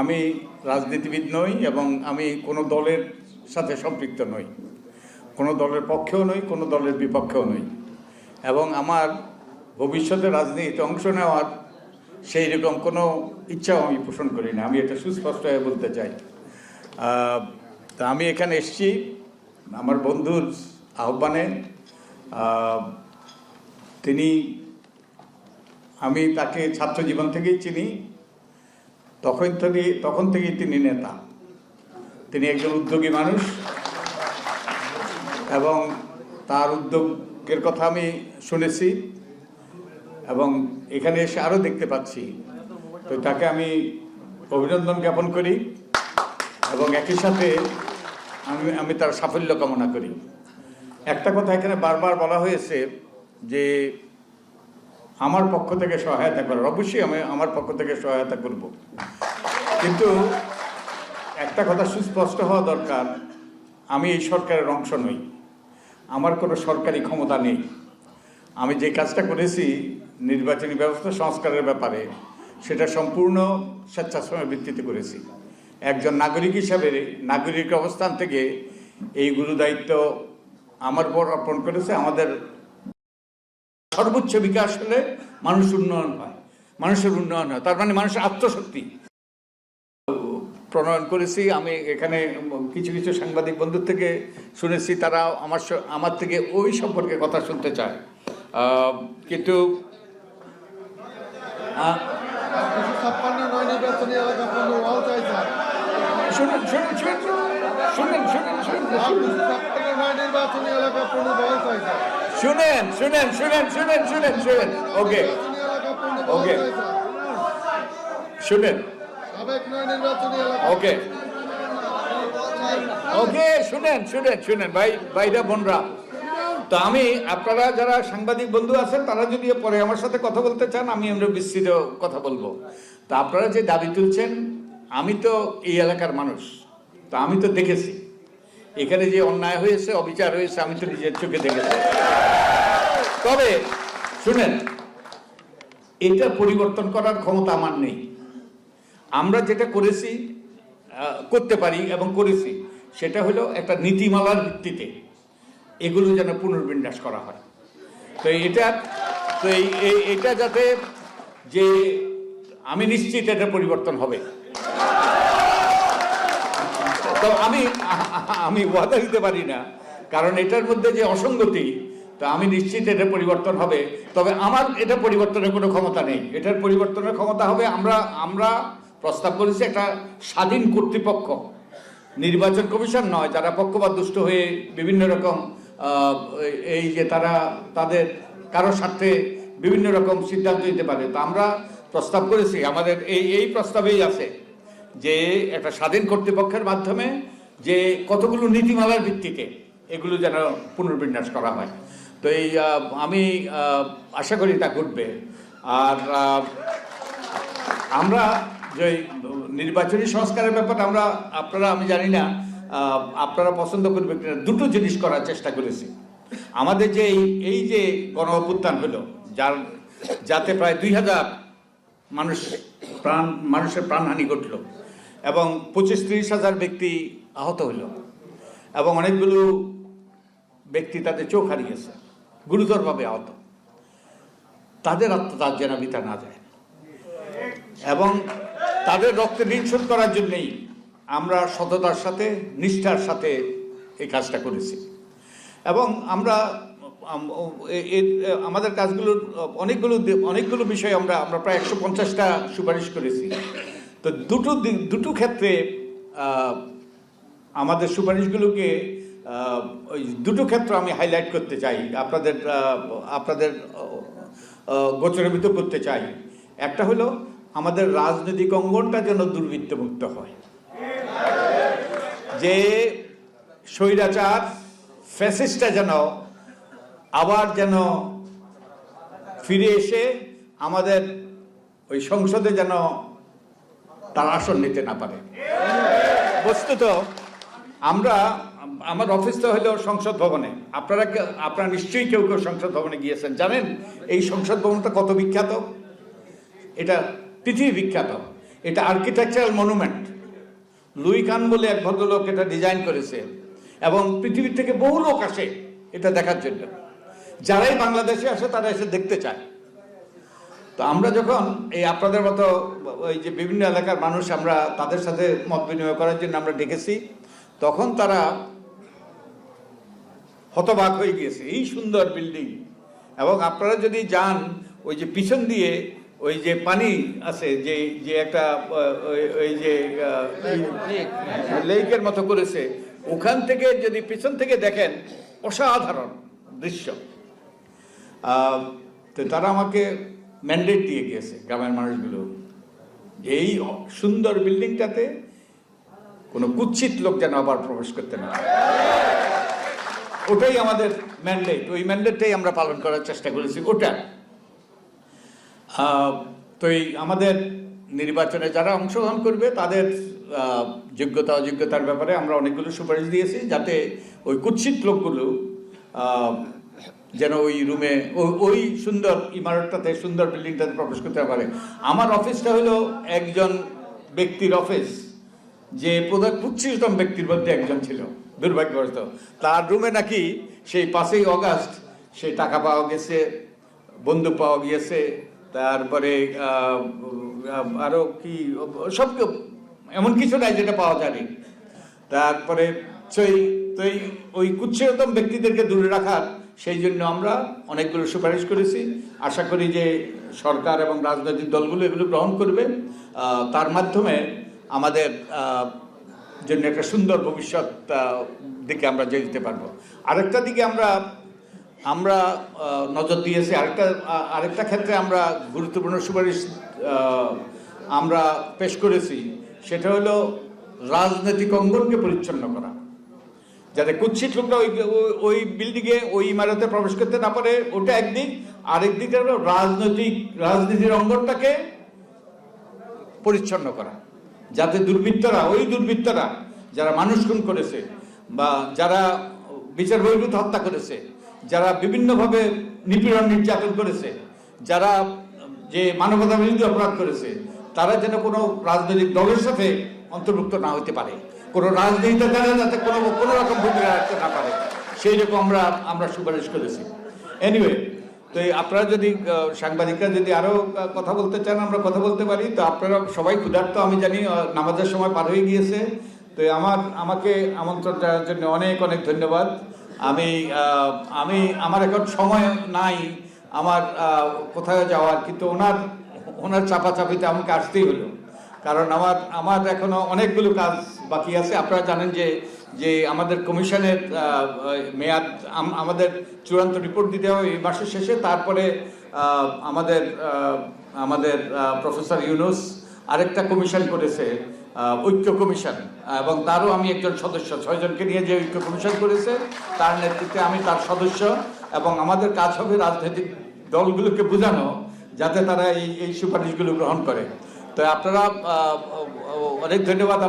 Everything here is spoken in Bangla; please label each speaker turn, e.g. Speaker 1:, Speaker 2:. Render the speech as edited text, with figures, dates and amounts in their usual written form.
Speaker 1: আমি রাজনীতিবিদ নই এবং আমি কোনো দলের সাথে সম্পৃক্ত নই, কোনো দলের পক্ষেও নই, কোনো দলের বিপক্ষেও নই এবং আমার ভবিষ্যতে রাজনীতিতে অংশ নেওয়ার সেই রকম কোনো ইচ্ছাও আমি পোষণ করি না। আমি এটা সুস্পষ্টভাবে বলতে চাই। তা আমি এখানে এসেছি আমার বন্ধুর আহ্বানে। আমি তাকে ছাত্র জীবন থেকেই চিনি। তখন থেকেই তিনি নেতা। তিনি একজন উদ্যোগী মানুষ এবং তার উদ্যোগের কথা আমি শুনেছি এবং এখানে এসে আরও দেখতে পাচ্ছি। তো তাকে আমি অভিনন্দন জ্ঞাপন করি এবং একই সাথে আমি তার সাফল্য কামনা করি। একটা কথা এখানে বারবার বলা হয়েছে যে আমার পক্ষ থেকে সহায়তা করার, অবশ্যই আমি আমার পক্ষ থেকে সহায়তা করব, কিন্তু একটা কথা সুস্পষ্ট হওয়া দরকার, আমি এই সরকারের অংশ নই, আমার কোনো সরকারি ক্ষমতা নেই। আমি যে কাজটা করেছি নির্বাচনী ব্যবস্থা সংস্কারের ব্যাপারে, সেটা সম্পূর্ণ স্বেচ্ছাশ্রমের ভিত্তিতে করেছি। একজন নাগরিক হিসাবে নাগরিক অবস্থান থেকে এই গুরু দায়িত্ব আমার উপর অর্পণ করেছে। আমাদের সর্বোচ্চ বিকাশ হলে মানুষের উন্নয়ন হয়, তার মানে মানুষের আত্মশক্তি প্রণয়ন করেছি। আমি এখানে কিছু কিছু সাংবাদিক বন্ধুর থেকে শুনেছি তারা আমার থেকে ওই সম্পর্কে কথা শুনতে চায়, কিন্তু শুনেন ওকে ওকে শুনেন ওকে ওকে শুনেন ভাইরা বোনরা। তো আমি আপনারা যারা সাংবাদিক বন্ধু আছেন তারা যদি পরে আমার সাথে কথা বলতে চান, আমি আমরা বিস্তৃত কথা বলবো। তো আপনারা যে দাবি তুলছেন, আমি তো এই এলাকার মানুষ, তো আমি তো দেখেছি এখানে যে অন্যায় হয়েছে, অবিচার হয়েছে, আমি তো নিজের চোখে দেখেছি। তবে শুনেন, এটা পরিবর্তন করার ক্ষমতা আমার নেই। আমরা যেটা করতে পারি এবং করেছি, সেটা হলো একটা নীতিমালার ভিত্তিতে এগুলো যেন পুনর্বিন্যাস করা হয়। তো এটা যাতে, যে আমি নিশ্চিত এটা পরিবর্তন হবে। তো আমি ওয়াদা দিতে পারি না, কারণ এটার মধ্যে যে অসঙ্গতি, তো আমি নিশ্চিত এটা পরিবর্তন হবে। তবে আমার এটা পরিবর্তনের কোনো ক্ষমতা নেই। এটার পরিবর্তনের ক্ষমতা হবে, আমরা প্রস্তাব করেছি একটা স্বাধীন কর্তৃপক্ষ, নির্বাচন কমিশন নয়, যারা পক্ষপাত দুষ্ট হয়ে বিভিন্ন রকম এই যে তাদের কারো স্বার্থে বিভিন্ন রকম সিদ্ধান্ত নিতে পারে। তো আমরা প্রস্তাব করেছি, আমাদের এই প্রস্তাবেই আছে যে একটা স্বাধীন কর্তৃপক্ষের মাধ্যমে যে কতগুলো নীতিমালার ভিত্তিতে এগুলো যেন পুনর্বিন্যাস করা হয়। তো আমি আশা করি তা ঘটবে। আর আমরা যে নির্বাচনী সংস্কারের ব্যাপারে আমি জানি না আপনারা পছন্দ করবেন কিনা, দুটো জিনিস করার চেষ্টা করেছি। আমাদের যে এই যে গণ অভ্যুত্থান হলো, যাতে প্রায় 2000 মানুষের প্রাণহানি ঘটল এবং 25-30 হাজার ব্যক্তি আহত হইল এবং অনেকগুলো ব্যক্তি তাদের চোখ হারিয়েছে, গুরুতরভাবে আহত। তাদের আত্মত্যাগ যেন বৃথা না যায় এবং তাদের রক্তে ঋণ শোধ করার জন্যই আমরা সততার সাথে, নিষ্ঠার সাথে এই কাজটা করেছি। এবং আমাদের কাজগুলোর অনেকগুলো বিষয় আমরা প্রায় 150টা সুপারিশ করেছি। তো দুটো ক্ষেত্রে আমাদের সুপারিশগুলোকে ওই দুটো ক্ষেত্র আমি হাইলাইট করতে চাই, আপনাদের গোচরীভূত করতে চাই। একটা হলো আমাদের রাজনৈতিক অঙ্গনটা যেন দুর্বৃত্তমুক্ত হয়, যে স্বৈরাচার ফ্যাসিস্টটা আবার ফিরে এসে আমাদের ওই সংসদে তার আসন নিতে না পারে। বস্তুত আমার অফিসটা হলো সংসদ ভবনে। আপনারা নিশ্চয়ই কেউ সংসদ ভবনে গিয়েছেন, জানেন এই সংসদ ভবনটা কত বিখ্যাত। এটা পৃথিবী বিখ্যাত। এটা আর্কিটেকচারাল মনুমেন্ট। লুই কান বলে এক ভদ্রলোক এটা ডিজাইন করেছে এবং পৃথিবীর থেকে বহু লোক আসে এটা দেখার জন্য। যারাই বাংলাদেশে আসে তারা এসে দেখতে চায়। তো আমরা যখন এই আপনাদের মতো ওই যে বিভিন্ন এলাকার মানুষ আমরা তাদের সাথে মত বিনিময় করার জন্য আমরা ডেকেছি, তখন তারা হতবাক হয়ে গিয়েছে, এই সুন্দর বিল্ডিং। এবং আপনারা যদি যান ওই যে পিছন দিয়ে ওই যে পানি আছে, যে যে একটা ওই যে লেকের মতো করেছে, ওখান থেকে যদি পিছন থেকে দেখেন অসাধারণ দৃশ্য। তো তারা আমাকে ম্যান্ডেট দিয়ে গিয়েছে গ্রামের মানুষগুলো, যে এই সুন্দর বিল্ডিংটাতে কোনো কুৎসিত লোক যেন আবার প্রবেশ করতে না। ওটাই আমাদের ম্যান্ডেট, ওই ম্যান্ডেটটাই আমরা পালন করার চেষ্টা করেছি ওটা। তো এই আমাদের নির্বাচনে যারা অংশগ্রহণ করবে তাদের যোগ্যতা অযোগ্যতার ব্যাপারে আমরা অনেকগুলো সুপারিশ দিয়েছি, যাতে ওই কুৎসিত লোকগুলো যেন ওই রুমে ওই সুন্দর ইমারতটাতে, সুন্দর বিল্ডিংটাতে প্রবেশ করতে পারে। আমার অফিসটা হলো একজন ব্যক্তির অফিস, যে প্রধান কুৎসিততম ব্যক্তির মধ্যে একজন ছিল দুর্ভাগ্যবশত। তার রুমে নাকি সেই 5ই অগাস্ট সেই টাকা পাওয়া গেছে, বন্দুক পাওয়া গিয়েছে, তারপরে আরো কি সব এমন কিছু নাই যেটা পাওয়া যায়নি। তারপরে ওই কুৎসিততম ব্যক্তিদেরকে দূরে রাখার সেই জন্য আমরা অনেকগুলো সুপারিশ করেছি। আশা করি যে সরকার এবং রাজনৈতিক দলগুলো এগুলো গ্রহণ করবে, তার মাধ্যমে আমাদের জন্য একটা সুন্দর ভবিষ্যৎ দিকে আমরা যেতে পারবো। আরেকটা দিকে আমরা নজর দিয়েছি, আরেকটা ক্ষেত্রে আমরা গুরুত্বপূর্ণ সুপারিশ আমরা পেশ করেছি, সেটা হলো রাজনৈতিক অঙ্গনকে পরিচ্ছন্ন করা, যাতে কুৎসিত লোকরা ওই বিল্ডিংয়ে ওই ইমারতে প্রবেশ করতে না পারে। ওটা একদিক, আরেক দিকে হলো রাজনীতির অঙ্গনটাকে পরিচ্ছন্ন করা, যাতে দুর্বৃত্তরা যারা মানুষ খুন করেছে বা যারা বিচার বহির্ভূত হত্যা করেছে, যারা বিভিন্নভাবে নিপীড়ন নির্যাতন করেছে, যারা যে মানবতা বিরোধী অপরাধ করেছে, তারা যেন কোনো রাজনৈতিক দলের সাথে অন্তর্ভুক্ত না হতে পারে, কোনো রাজনীতিতে তারা যাতে কোনো রকম ভূমিকা রাখতে না পারে, সেই রকম আমরা সুপারিশ করেছি। এনিওয়ে, তো আপনারা যদি সাংবাদিকরা যদি আরো কথা বলতে চান আমরা কথা বলতে পারি। তো আপনারা সবাই ক্ষুধার্ত আমি জানি, নামাজের সময় পার হয়ে গিয়েছে। তো আমাকে আমন্ত্রণ জানার জন্য অনেক অনেক ধন্যবাদ। আমার এখন সময় নাই আমার কোথাও যাওয়ার, কিন্তু ওনার চাপাচাপিতে আমাকে আসতেই হলো, কারণ আমার এখনো অনেকগুলো কাজ বাকি আছে। আপনারা জানেন যে আমাদের কমিশনের মেয়াদ, আমাদের চূড়ান্ত রিপোর্ট দিতে হবে এই মাসের শেষে। তারপরে আমাদের প্রফেসর ইউনুস আরেকটা কমিশন করেছে, ঐক্য কমিশন, এবং তারও আমি একজন সদস্য। 6 জনকে নিয়ে যে ঐক্য কমিশন করেছে তার নেতৃত্বে আমি তার সদস্য, এবং আমাদের কাজ হবে রাজনৈতিক দলগুলোকে বোঝানো যাতে তারা এই সুপারিশগুলো গ্রহণ করে। তো আপনারা অনেক ধন্যবাদ।